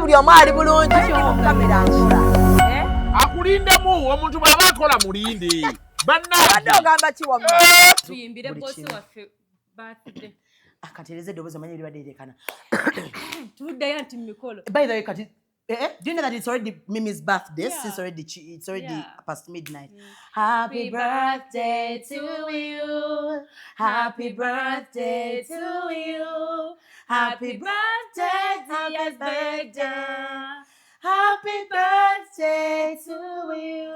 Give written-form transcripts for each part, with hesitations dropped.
mulinde buli omu ali bulungi kamera nkira akulindemu omuntu bw'aba akola mulinde badde ogamba kiwa tuyimbire bosi waffe birthday akatereze eddoboozi omanyi libadde erekana tuddeyo nti Emikolo. By the way, do you know that it's already Mimi's birthday? Yeah. Since it's already past midnight. Happy birthday to you. Happy birthday to you. Happy birthday, dear birthday. Happy birthday to you.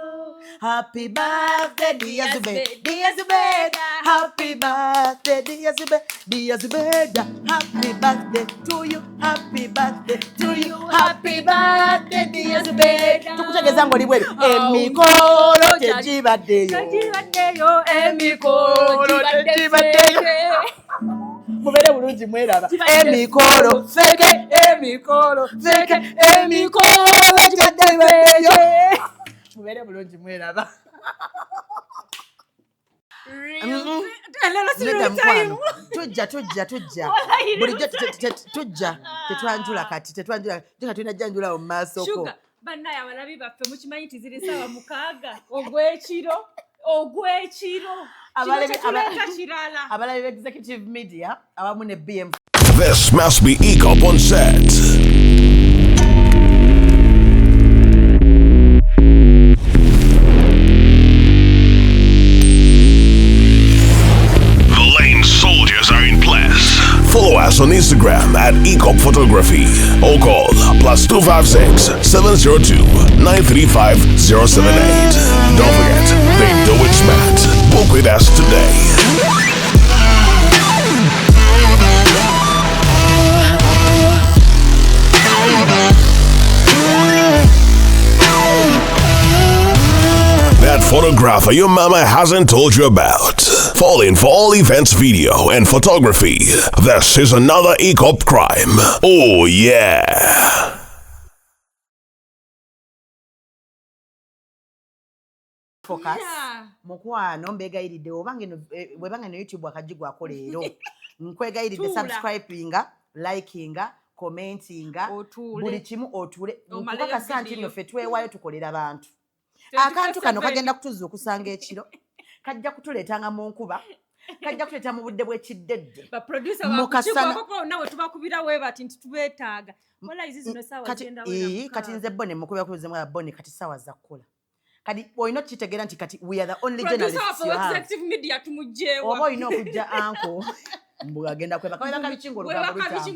Happy birthday, dear Zubeda. Dear Zubeda. Happy birthday, dear Zubeda. Dear Zubeda. Happy birthday to you. Happy birthday to you. Happy birthday, dear Zubeda. Tukutegeza ngoli bweru. Emikolo tegibaddeyo. Tegibaddeyo. Emikolo tegibaddeyo. Mubere bulungi mweraba. Emikolo feke. Emikolo feke. Emikolo tegibaddeyo. Mubere bulungi mweraba. Tujja bulijjo tujja tetwanjula kati tetulina janjula mu maasoko Shuga bannaye abalabi baffe mukimanyi nti ziri ssaawa 6 ogw'ekiro abalabi executive media awamu ne BM. This must be ECOP on set. Soldiers are in place. Follow us on Instagram at ECOP Photography or call +256 702 935 078. Don't forget, they do it smart. Book with us today. That photographer your mama hasn't told you about. Falling for all events, video, and photography. This is another ECOP crime. Oh, yeah. Focus. Mukwano mbegayiridde webanga no YouTube akajigwako leero. Nkwegayiridde subscribinga, likinga, commentinga, buli kimu otule. Nkukakasa nti nno ffe twewayo tukolera abantu. Akantu kano kagenda kutuza okusanga ekiro. Kajja kutuleetanga mu nkuba. Kajja kutuleeta mu budde bw'ekiddedde. Producer wakukiko nawe tubakubira we bati nti tubeetaaga. Mola izi zino sawa agenda wera. Kati nze Bone mukubira kubizemu Bone kati sawa za kukola. Kati oyina okitegeera nti kati we are the only journalists you have. Executive media tumujjeewa. Oba oyina okujja anko. Mbu agenda kweba. Kawela kabikingo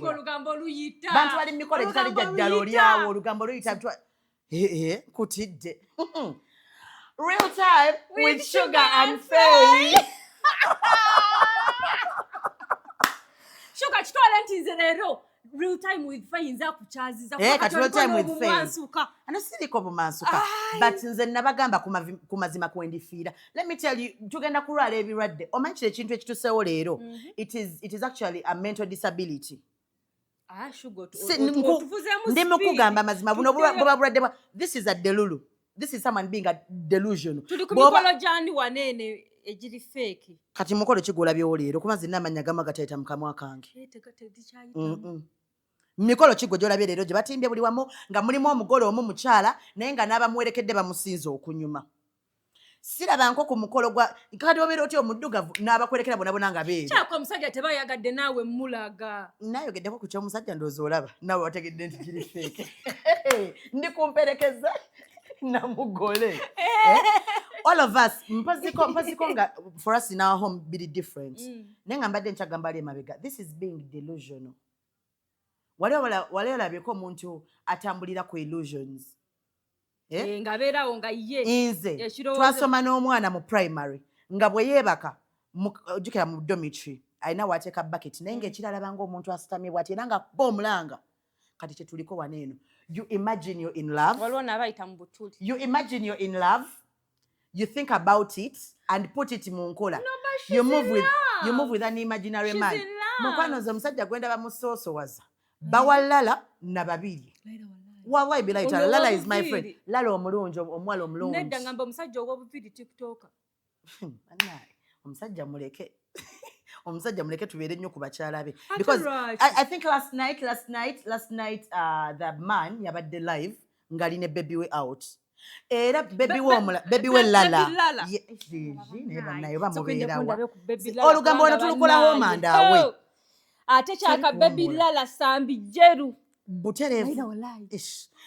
olugambo luyita. Bantu bali Mikolo ekitali jja ddala olyawo olugambo luyita. Kutidde. Real time with Shuga and Faye. Shuga kitwala nti nze leero real time with Faye nza kuchaziza kati real time with Faye ano siriko bumansuka but nze nabagamba ku mazima kwendifiira. Let me tell you, tugenda kulwala ebirwadde omanyi kile ekintu ekituseewo leero it is actually a mental disability. Shuga ndi mukugamba mazima buno buba bulwadde bwa this is a delulu. This is someone being a delusional. Tuli ku mikolo jani wanene ejiri fake. Kati mukolo kigula byolero kumazi namanya gama gatayita mukamwa kange. Mikolo kigo jolabye lero gye batimbye buli wamu nga mulimu omugolo omu mukyala naye nga n'abamuwerekedde bamusinza okunyuma. Siraba nko ku mukolo gwa kati obeera oti omuddugavu n'abakwerekera bona nga beere. Kyako omusajja tebayagadde naawe mulaga. Nayogeddeko ku ky'omusajja ndowooza olaba naawe wategedde nti kiri fake. Ndi kumperekeza. Namugole. All of us mpaziko nga for us in our home be different. Nenga mbadde nchagamba ali mabega. This is being delusional. Wale olabeko omuntu atambulira ku illusions. Ngabeerawo nga ye. Inze twasoma n'omwana mu primary nga bwe yeebaka ojjukira mu dormitory alina wateeka bucket naye ng'ekirala banga omuntu asitamye bw'ati era nga omulanga kati kye tuliko waneeno. You imagine you're in love. You imagine you're in love. You think about it and put it mu nkola. You move with an imaginary man. Mukwano ze musajja gwenda bamusoosowaza. Bawalala na babiri. Wallahi billahi ta'ala Lala is my friend. Lala omulungi omwala omulungi. Nedda ngamba omusajja ogw'obuviri TikTok. Annaye omusajja muleke. omusajja muleke tubeere nnyo ku bakyala be because I think last night the man yabadde live ng'alina baby we out era baby we lala naye bannayo bamubeerawa olugambo wano tulukolaho mandaawe ate kyaka baby lala sambi jeru butereevu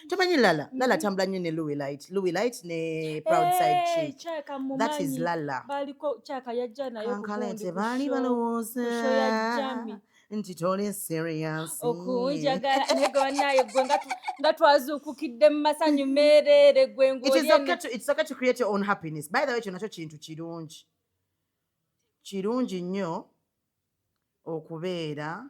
tomanyi lala tambula nnyo ne Louis Light ne proud side chick that is lala baliko kyaka yajja nayo kankalete baali balowooza nti toli serious okunjagala nego naye gwe nga twazuukukidde mu masanyu meerere gwe it's okay to create your own happiness by the way nakyo kintu kirungi nnyo okubeera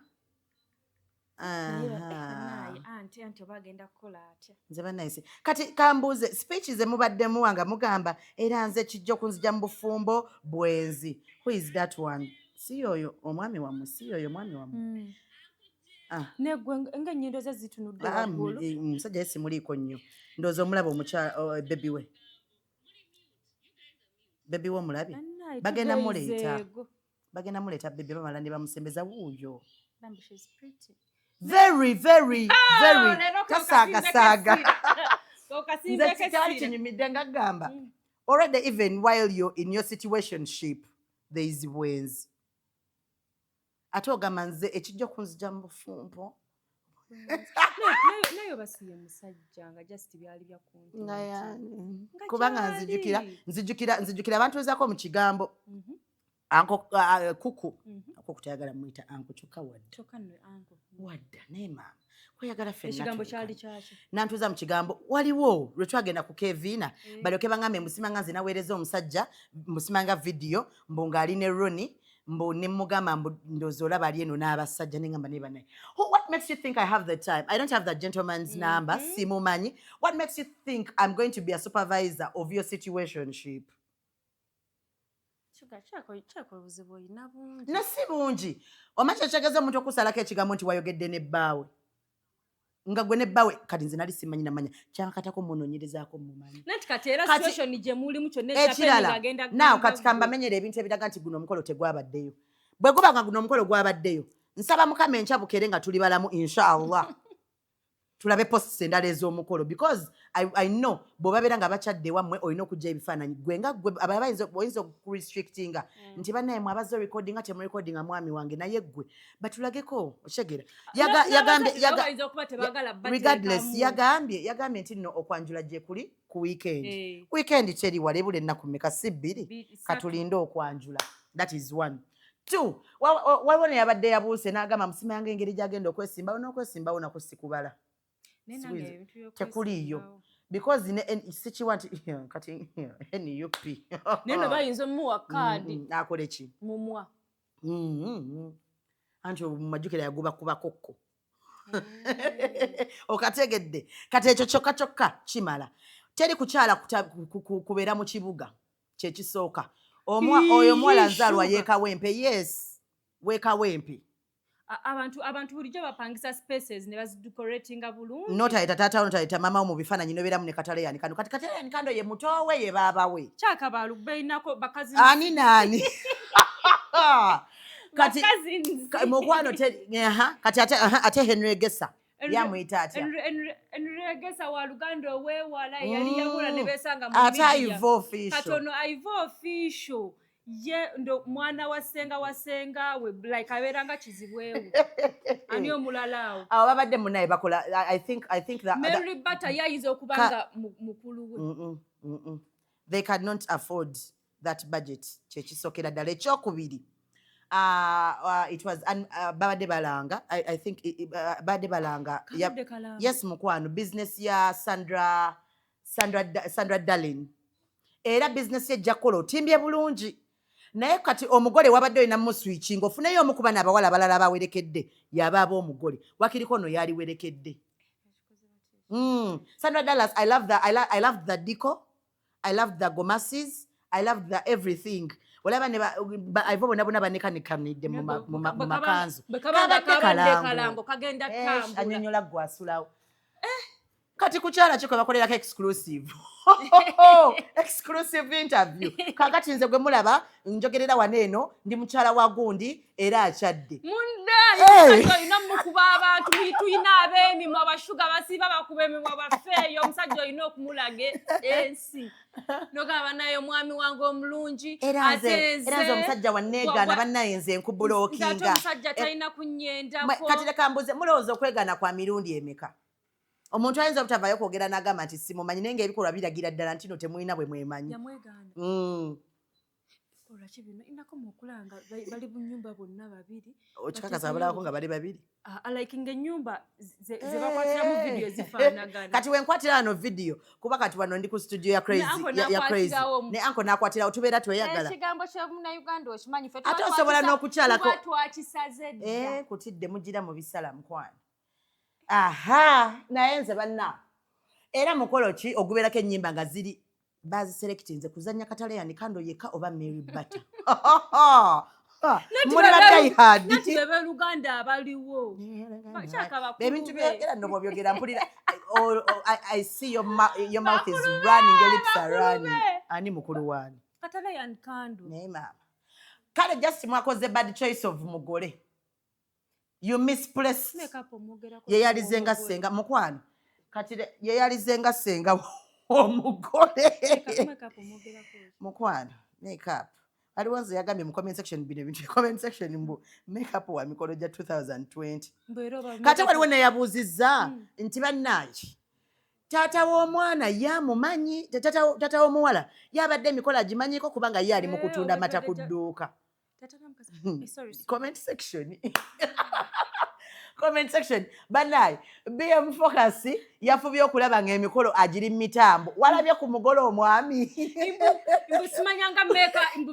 nze bannayise kati kambuuze speech ze mubaddemu wanga mugamba era nze kijja okunzija mu bufumbo bwenzi who is that one si oyo omwami wammwe si oyo omwami wammwe negwe ng'ennyindo ze zitunudde waggulu omusajja simuliiko nnyo ndowooza omulaba bebi we omulabe bagenda muleeta bebi bamala ne bamusembeza wuuyo very tasaagasaaga nze kitali kinyumidde nga gamba already even while you're in your situationship there is bwenzi ate ogamba nze ekijja okunzija mu bufumbo nayo basiye musajja nga just byali byakunti kubanga nzijukira abantu wezaako mu kigambo kuku kutayagala mwita anko kyokka wadda naye maama kweyagala ekigambo kyali kyaki nantuuza mu kigambo waliwo lwe twagenda ku keviina balyoke baŋŋambe mbusimanga nze naweereza omusajja mbusimanga vidiyo mbu ng'ali ne Roni mbu ne mugamba mbu ndowooza olaba ali eno n'abasajja ne ŋŋamba naye bannaye what makes you think I have the time I don't have that gentleman's number simumanyi what makes you think I'm going to be a supervisor of your situationship no si bungi omanyi kyekyageza omuntu okusalako ekigambo nti wayogedde nebbaawe nga gwe nebbaawe kati nze nali simanyi namanya kyankatako munoonyerezaako mumanyi ekirala naawe kati kambamenyera ebintu ebiraga nti guno omukolo tegwabaddeyo bwe guba nga guno omukolo gwabaddeyo nsaba mukama enkya bukere nga tuli balamu inshallah tulabe posts endala ez'omukolo because I know bw'obabeera nga bakyadde wammwe olina okujja ebifaananyi gwe nga gwe oyinza okurestrictinga nti bannaye mwe abazza recordinga temurecordinga mwami wange naye gwe batulageko okyegera regardless yagambye nti nno okwanjula gye kuli ku weekend teri wala ebula ennaku mmeka si bbiri katulinde okwanjula that is one. Two, waliwo ne yabadde yabuuse n'agamba musimayanga engeri gy'agenda okwesimbawo n'okwesimbawo nako sikubala tekuliyo because sikiwa nti kati NUP neno bayinza omuwa kaadi akola ki mumwa anti mumajjukira yaguba kuba kokko okategedde kati ekyo kyokka kimala teri kukyala kubeera mu kibuga kyekisooka oyo omuwala nzaalwa yeekawempe yes weekawempe abantu bulijjo bapangisa spaces ne bazidecoratinga bulungi notayita taatawo notayita mama wo mu bifaananyi nobeeramu ne kataleyani kano kati kataleyani kando ye mutowe ye baabawe kyaka balubeinako bakazi ani naani kati mukwano kati ate Henry Gesa yamuyita atya Henry Gesa wa Luganda owewala yali yabula ne besanga mu ate katono Ivo official ye ndo mwana wasenga we like aberanga kizibwewe ani omulalawo awo babadde munaye bakola I think that Mary Butter yayinza okubanga mukulu we they cannot afford that budget kyekisokera ddala ekyokubiri it was babadde balanga I think babadde balanga yes mukwano business ya Sandra Darling era business ye jakola otimbye bulungi naye kati omugole wabadde olina muswitching ofuneyo omukuba n'abawala abalala abawerekedde yaba ab'omugole wakiriko no yali werekedde Sandra Dallas I love the deco I love the gomasis I love the everything olaba ne Ivo bonna banekanikanidde mu makanzu kabadde kalango kagenda tambu anyonyola gwasulawo kati kukyala kiko bakolerako exclusive exclusive interview kakati nze gwe mulaba njogerera waneeno ndi mukyala wa gundi era akyadde mundayo olina mukuba abantu tuyina ab'emimwa abashuga basiba bakuba emimwa bafeeyo omusajja olina okumulaga ensi nogaba naye omwami wange omulungi era nze omusajja wanneegaana bannaye nze nkubulookinga omusajja talina kunnyendako kati leka mbuze mulowooza okwegaana kwa mirundi emeka omuntu ayinza obutavaayo kwogera n'agamba nti simumanyi naye ng'ebikolwa biragira ddala nti no temulina bwe mwemanyi olwaki bino inako mukulanga bali mu nnyumba bonna babiri okikakasa balabako nga bali babiri like ng'ennyumba ze bakwatiramu vidiyo zifaanagana kati wenkwatira wano vidiyo kuba kati wano ndi ku studio ya crazy ne anko n'akwatirawo tubeera tweyagala ekigambo ky'omunnayuganda okimanyi fe ate osobola n'okukyalako twakisaze dda kutidde mugira mu bisala mukwana aha naye nze banna era mukolo ki ogubeerako ennyimba nga ziri baziserekitinze kuzannya kataleyani kando yeka oba Mary Butter muli badayihadi nati bebeluganda abaliwo ebintu byogera nno bwobyogera mpulira I see your mouth is running, your lips are running. Ani mukulu wani kataleyani kando naye maama kale just mwakoze bad choice of mugole. You misplace. Yeyalizenga senga mukwano. Kati yeyalizenga senga omugole. Mukwano makeup. Aliwanze yagambye mu comment section bino bintu comment section mbu makeup wa Emikolo ja 2020. Kati waliwo ne yabuziza nti bannaaki. Tata w'omwana yamumanyi tata w'omuwala yabadde Emikolo agimanyiko kubanga ye ali mu kutunda mata ku dduuka. Comment section. Comment section. Banai, BM Focus yafubye okulaba nga Emikolo agiri mitambo. Walabye ku mugolo omwami. Imbu simanyanga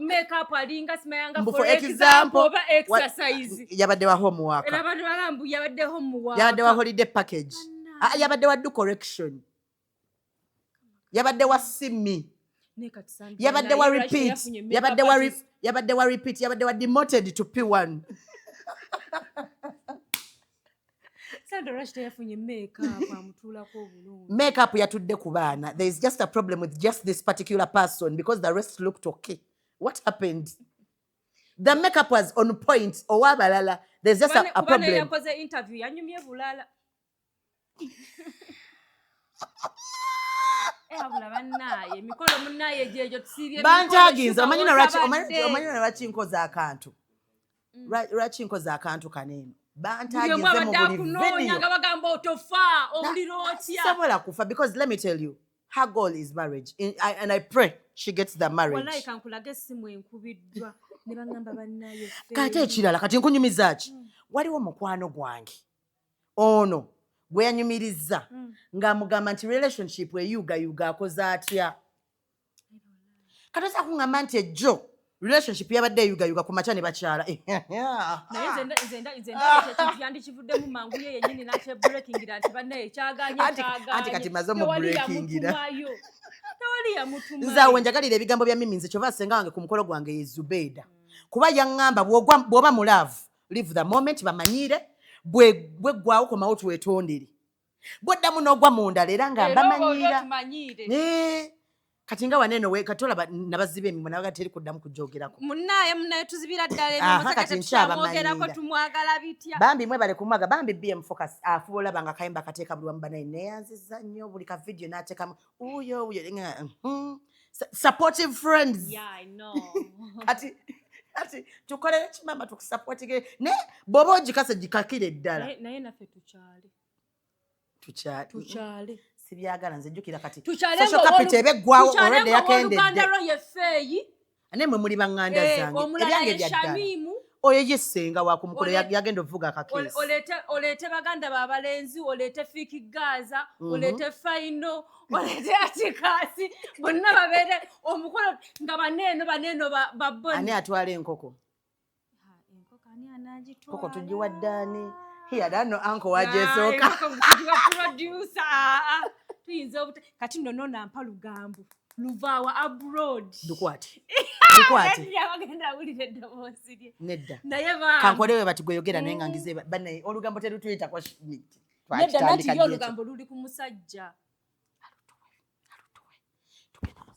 makeup alinga simanyanga for example oba exercise. Yabadde wa homework. Yabadde walambu yabadde homework. Yabadde wa holiday package. Yabadde wa do correction. Yabadde wa simi. Yabadde wa repeat. Yabadde wa repeat. Yabadde wa demoted to P1. Makeup yatudde ku baana. There is just a problem with just this particular person because the rest looked okay. What happened? The makeup was on point. Owabalala. There's just a problem. Interview yanyumye bulala. Bantaginza omanyi lwaki nkoza akantu. Lwaki nkoza akantu kanene. Bantaginze mu buli video. Bagamba otofa obuliro otya. Sabola kufa because let me tell you, her goal is marriage and I pray she gets the marriage. Wallahi kankulaga essimu enkubiddwa ne bangamba bannayo. Kati ekirala kati nkunyumiza ki? Waliwo mukwano gwange. Ono gwe yanyumiriza ng'amugamba nti relationship eyuga akoze atya. Kati osa kuŋŋamba nti ejjo relationship yabadde eyuga ku makya ne bakyala. Naye nze yandikivuddemu mangu ye yennyini n'akyebreakingira nti bannaye kyaganye. Anti kati maze omubreakingira. Tewali yamutumayo. Nzaawe njagalira ebigambo bya Mimi nze kyova senga wange ku mukolo gwange ye Zubeida. Kuba yaŋŋamba bw'oba mu love live the moment bamanyire. Bwe gwawo komawo tuwetondere. Bw'oddamu n'ogwa munda leera nga mbamanyira. Kati nga waneno we katola nabazibe emimwa nabaga teri kuddamu kujogerako. Munnaye tuzibira ddala emimwa kati tushamogerako tumwagala bitya. Bambi mwe bale kumwaga bambi BM Focus afubola banga kayimba kateeka buli wamba naye neyanziza nnyo buli ka video n'ateekamu uyo supportive friends. Yeah, I know. Ati tukolere kimama tukusupportige ne bobo ogikase gikakire ddala. Naye naffe tukyale. Sibyagala nze jjukira kati. Social capital ebeggwawo already yakendedde. Uganda ro yefeeyi. Ane mwe muli baŋŋanda zange. Ebyange bya ddala. Oyo yesenga wa ku mukolo yagenda ovuga akakeesi. Oleete baganda babalenzi, oleete Fiki Gaza, oleete Faino, oleete Atikasi. Bonna babeere omukolo nga baneeno baboni. Ani atwala enkoko? Enkoko ani anagitwala? Koko tugiwa ddaani. Here dano uncle wajesooka. Kujiwa producer. Tuyinza kati nno nampa lugambo. Luvaawa abroad. Dukwati. Yabagenda awulira eddoboozi lye. Nedda. Naye ba. Kankolewe bati gweyogera naye nga ngize banne olugambo terutuyita kwa Schmidt. nedda nati yo olugambo luli ku musajja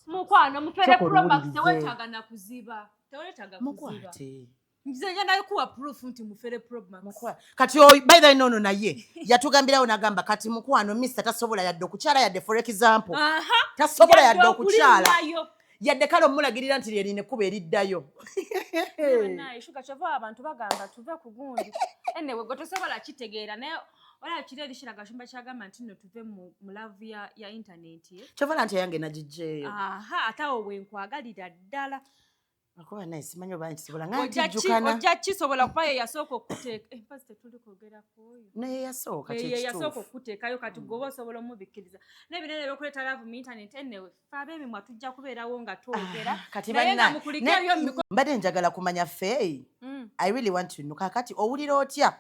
mukwano mufere promax tewetaaga na kuziba nze nayo kuwa proof nti mufere promax kati by the no naye yatugambirawo nagamba kati mukwano Mr tasobola yadde okukyala yadde for example tasobola yadde okukyala yadde kale omulagirira nti lyerine kuba eriddayo naye Shuga kyova abantu bagamba tuve ku gundi enewe gwe tosobola kitegeera naye wala kiri erishiraga shumba kyagamba nti no tuve mu love ya internet kyovala nti yange nagijeeyo atawo wenkwagalira ddala akuba naye simanyi oba nkisobola nga ntijjukana ojja kisobola kuba ye yasooka okuteeka empazi tetuli kwogera kuoyo naye yasooka yasooka okuteekayo kati gwe oba osobola omubikkiriza n'ebinene ebyokuleeta love mu internet enewe fe ab'emimwa tujja kubeerawo nga twogera naye nga mukulika ebyo mu mikono mbadde njagala kumanya Faye I really want to know kakati owulira otya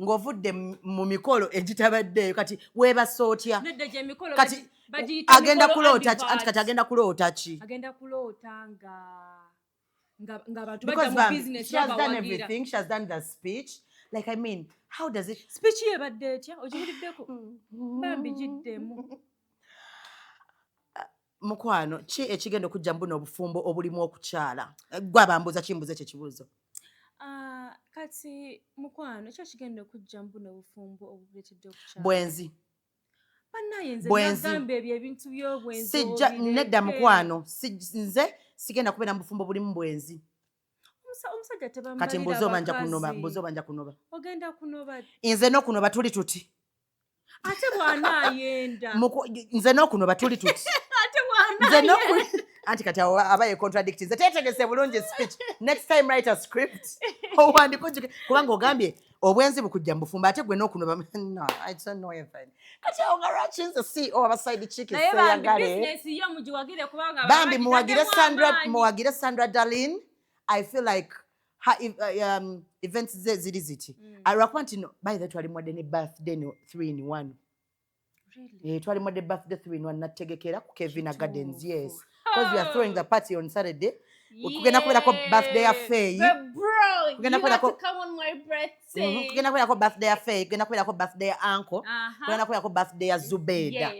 ng'ovudde mu mikolo egitabaddeyo kati weebasa otya kati agenda kuloota anti kati agenda kuloota ki agenda kuloota ng'abantu because bajja mu business she has done everything she has done the speech like I mean how does it speech yebadde etya ogibuliddeko bambi giddemu mukwano ki ekigenda okujja mbuno obufumbo obulimu okukyala gwe abambuuza kimbuze kye kibuuzo kati mukwano ekyo kigenda okujja mbuno obufumbo obuleetedde okukyala bwenzi bannaye nze nagamba ebyo ebintu by'obwenzi sijja nedda mukwano nze sigenda kubeera mu bufumbo bulimu bwenzi omusajja tebamalira kati mbuuza oba nja kunoba ogenda kunoba nze n'okunoba tuli tuti ate bw'anaayenda nze n'okunoba tuli tuti ate bw'anaayenda anti kati aba ye contradict nze teetegese bulungi speech next time write a script owandikujjuke kubanga ogambye obwenzi bukujja mu bufumbo ate gwe n'okunoba no I don't know even kati awo nga lwakinze CEO abaside chiki seyagale bambi muwagire Sandra Darlene I feel like her events ziri ziti alwakuba nti no by the twali mwadde ne birthday 3 in 1 twali mwadde birthday 3 in 1 nategekera ku Kevin Gardens yes because we are throwing the party on Saturday kugenda kubeerako birthday ya Faye kugenda kubeerako birthday ya Faye kugenda kubeerako birthday ya Uncle kugenda kubeerako birthday ya Zubeda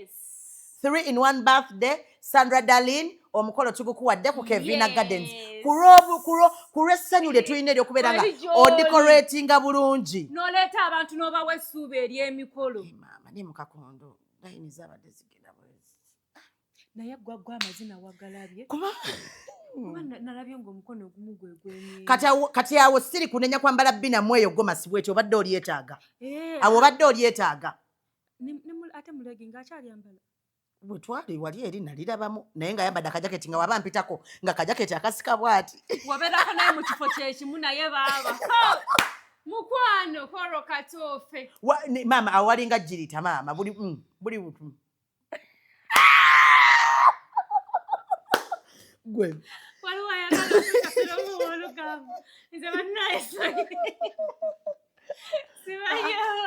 3 in 1 birthday Sandra Darlene omukolo tugukuwadde ku Kevin Gardens ku lw'essanyu lye tulina ery'okubeera nga odecoratinga bulungi n'oleeta abantu n'obawa essuubi ery'emikolo maama ne mukakondo layini zaabadde zigenda bwezi naye gwaggwa amazina wagalabye nalabye ng'omukono ogumu gwe gwemye kati awo siri kunenya kwambala binamu eyo gomasi bwekyo obadde olyetaaga awo obadde olyetaaga ate mulegi ng'akyalyambala bwe twali wali eri nalirabamu naye ng'ayambadde akajaketi nga waba mpitako nga kajaketi akasika bw'ati wabeerako naye mu kifo kyekimu naye baaba mukwano koro katoofe maama awo walinga jirita maama buli butu gwe waliwo ayagala okukafera omuwolugamba nze bannaye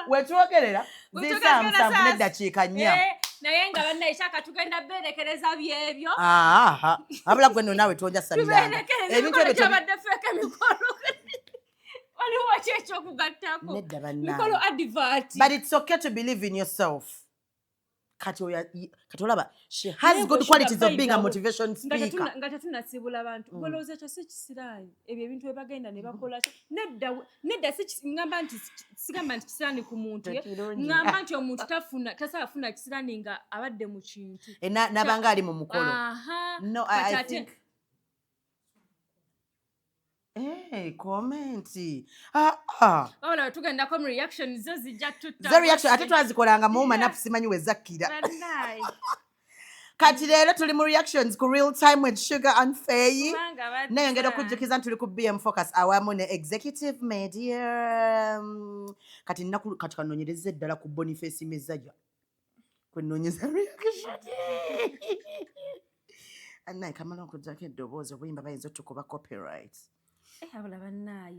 wetwogerera zisamusanvu n'eddakiika 4 naye nga bannaye kyaka tugenda beerekereza byebyo abula gwe nno naawe tonja sabiranga ebintu ebyo kyabadde feeka emikolo waliwo ki ekyokugattako nedda bannaye mikolo advert but it's okay to believe in yourself kati olaba she has good qualities of being a motivation speaker nga tetunasibula abantu golowooza ekyo si kisiraani ebyo ebintu bye bagenda ne bakola nedda ngamba nti sigamba nti kisiraani ku muntu ngamba nti omuntu tasobola funa kisiraani nga abadde mu kintu nabanga ali mu mukolo no I think komenti wabula tugendako mu reaction zo zijja tutta ze reaction ate twazikolanga muuma napu simanyi we zakkira kati leero tuli mu reactions ku real time with Shuga and Faye nayongera okujjukiza nti tuli ku BM Focus awamu ne executive media kati nnaku kati kanoonyereza eddala ku Boniface Mezaja kwenoonyeza reaction anaye kamala okujjako eddoboozi obuyimba bayinza otukuba copyright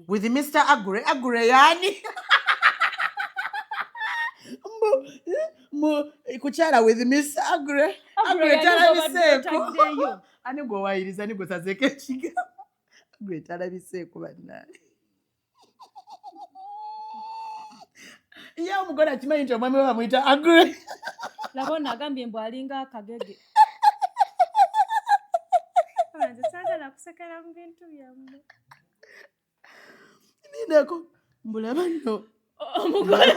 with Mr. Agure yani kukyala with Mr. Agure talabiseeko ani gwe wayiriza ni gwe sazeeko ekiga gwe talabiseeko bannaye Ye omugole akimanyi nti omwami we bamuyita Agure. Labona agambye mbu alinga akagege. Abanze saagala kusekera mu bintu byammwe. Ninako mbulaba nno. Omugole.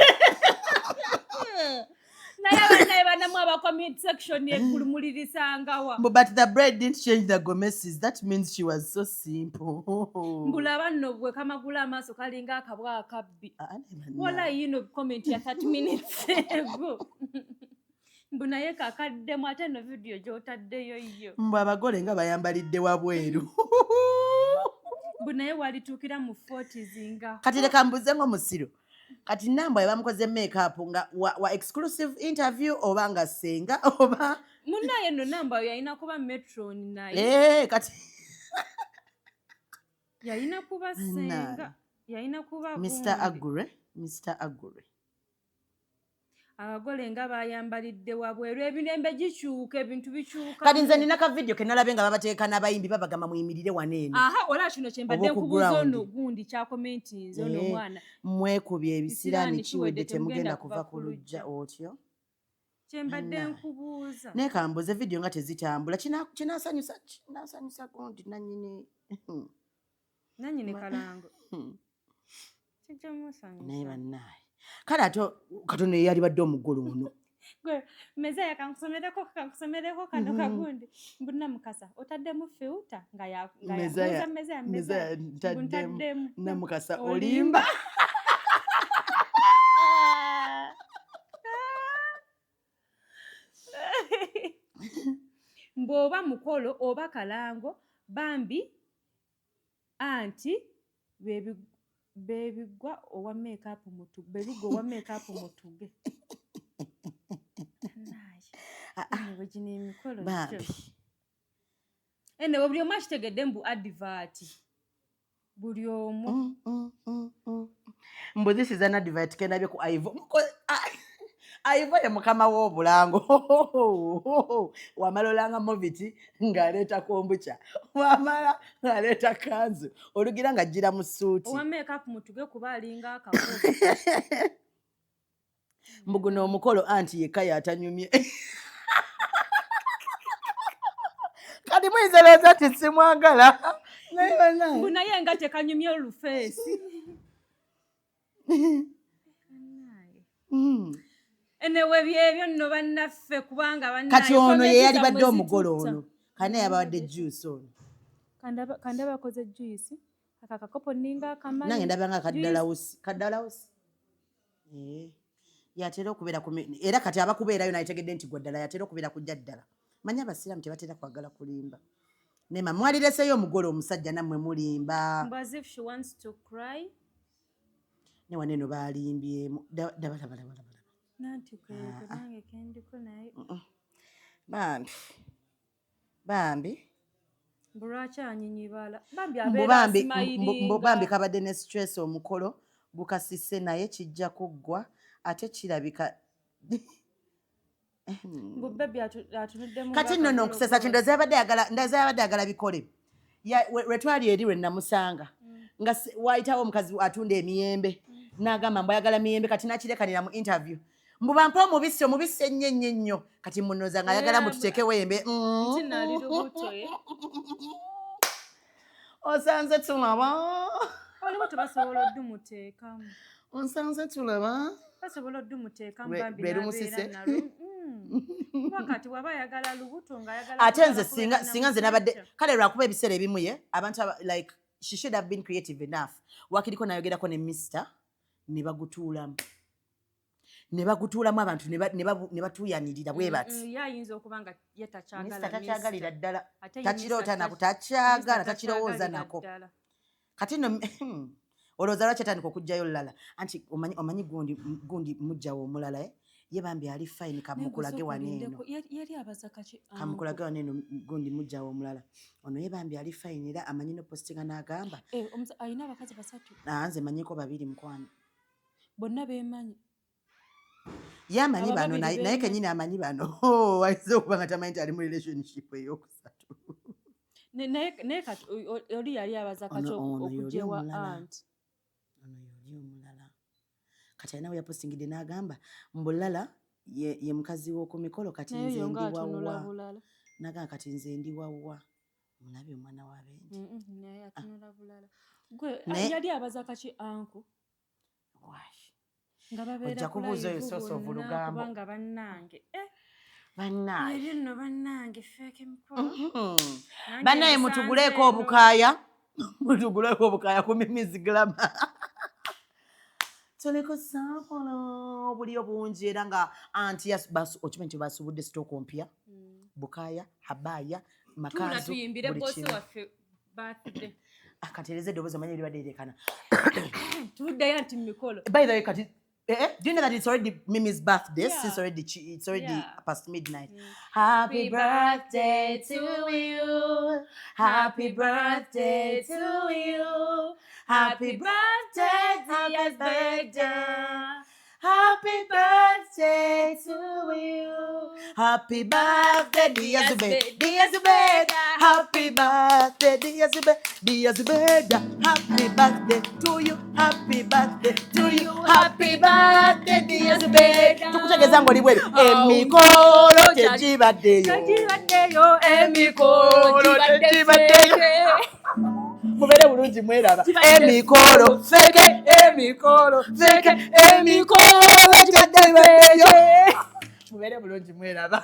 Naye banamu aba comment section yekulumulirisanga But the bride didn't change the gomeses. That means she was so simple. Mbulaba nno bwe kamagula amaaso kalinga akabwa akabbi. Wala yino comment ya 30 minutes ago. Mbu naye kakaddemu ate no video gy'otaddeyo yo. Mbu abagole nga bayambalidde wabweru. Mbu naye walituukira mu 40s nga. Kati leka mbuze ngo musiro. Kati Nambwa yabamukoze make-up nga wa exclusive interview oba nga senga oba. Munaye no Nambwa yalina kuba metron naye. Kati. Yalina kuba senga. Yalina kuba Mr. Agure. Abagole nga bayambalidde wabweru ebirembe gikyuka ebintu bikyuka. Kati nze nina ka video ke nalabe nga babateeka n'abayimbi babagamba muyimirire waneeno. Ola kino kye mbadde nkubuuza ono gundi kya commenti ono omwana. Mwekubye ebisiraani kiwedde temugenda kuva ku lujja otyo. Kye mbadde nkubuuza. Naye kambuze video nga tezitambula kinaasanyusa gundi nannyini. Nannyini kalango. Kijja musanyusa. Naye bannaye. Kale ate katono yali badde omugolo ono. Gwe Mezaya kankusomereko kano kagundi. Mbu Namukasa otaddemu filter nga ya Mezaya ntaddemu Namukasa olimba. Mboba mukolo oba kalango bambi anti bebigwa owa makeup mutuge. Wajini Emikolo. Bambi. Buli omu akitegedde mbu advert. Buli omu. Mbu this is an advert kendabye ku Ivo. Ivo ye mukama w'obulango. Wamalolanga moviti ng'aleeta kombucha. Wamala ng'aleeta kanzu. Olugira nga jjira mu suuti. Owa makeup mutuge kuba alinga akakozi. Mbu guno omukolo anti yekka yatanyumye. Kati muyinza ati simwagala. Mbu naye nga tekanyumye olufeesi. Enewe byebyo nno bannaffe kubanga bannaye. Kati ono ye yali badde omugolo ono. Kane yabawadde juice ono. Kanda bakoze juice. Akakakopo ninga akamali. Nange ndaba nga kaddalawusi. Yatera okubeera era kati abakubeerayo nayitegedde nti gwaddala yatera okubeera kujja ddala. Manya abasiraamu tebatera kwagala kulimba. Nema mwalireseyo omugolo omusajja nammwe mulimba. As if she wants to cry. Ne waneeno balimbyemu. Dabala. Nanti kwego nange kendiko naye. Bambi. Mbulwaki anyinyibala. Bambi abeera asimayiringa. Bambi kabadde ne stress omukolo gukasise naye kijja kuggwa ate kirabika. Kati nno n'okusesa kintu ndazabadde ayagala bikole. Lwetwali eri lwe namusanga nga waayitawo omukazi atunda emiyembe n'agamba mbu ayagala miyembe kati nakirekanira mu interview. Mbu bampe omubisi ennyo kati munoza nga ayagala mututeekewo embe. Osanze tulaba. Olubuto basobola oddumuteekamu. Onsanze tulaba. Basobola oddumuteekamu Bambi n'abeera nalo. Wakati waba ayagala lubuto ng'ayagala. Ate nze singa nze nabadde kale lwakuba ebiseera ebimu ye abantu like she should have been creative enough. Wakiriko nayogerako ne Mr. ne bagutuulamu. Ne bagutuulamu abantu ne batuuyanirira bwe bati. Yayinza okuba nga ye takyagala. Mr. takyagalira ddala. Takiroota nako takyagala takirowooza nako. Kati no olowooza lwaki atandika okugjayo lulala. Anti omanyi gundi mujjawo omulala ye Bambi ali fine kamukulage waneeno. Yali abaza kaki. Kamukulage waneeno gundi mujjawo omulala. Ono ye Bambi ali fine era amanyi no postinga n'agamba. Ayina abakazi basatu. Nze manyiko babiri mukwano. Bonna beemanyi. Yamanyi bano naye kenyini amanyi bano. Wayinza okuba nga tamanyi nti ali mu relationship eyokusatu. Naye kati oli yali abaza kaki okugjewa anti. Ono yoli omulala. kati alinawe yapostingidde n'agamba mbulala ye mukazi w'oku mikolo kati nze ndi wawa n'agamba kati nze ndi wawa mulabye omwana wa Bendi naye atunula bulala gwe yali abaza kaki anku nga babeera kubuuza oyo source of lugambo kubanga bannange bannange ebyo nno bannange feeke mikolo bannaye mutuguleeko obukaaya ku Mimi's Glamour toleko sampolo buli obungi era nga anti okimanyi nti basubudde sitoko mpya bukaaya habaya makazu tuyimbire bosi waffe birthday akatereze eddoboozi omanyi libadde erekana tuddeyo anti mikolo by the way kati do you know that it's already Mimi's birthday? Yeah. It's already past midnight. Happy birthday to you. Happy birthday to you. Happy birthday, happy birthday. Happy birthday to you. Happy birthday, dear Zubeda. Dear Zubeda. Happy birthday, dear Zubeda. Dear Zubeda. Happy birthday to you. Happy birthday to you. Happy birthday, dear Zubeda. Tukutegeza ngoli bweli. Emikolo tekibaddeyo. Emikolo tekibaddeyo. Mubere bulungi mweraba. Emikolo feke. Emikolo feke. Emikolo tekibaddeyo. Mubere bulungi mweraba.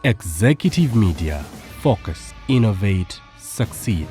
Executive Media. Focus, innovate, succeed.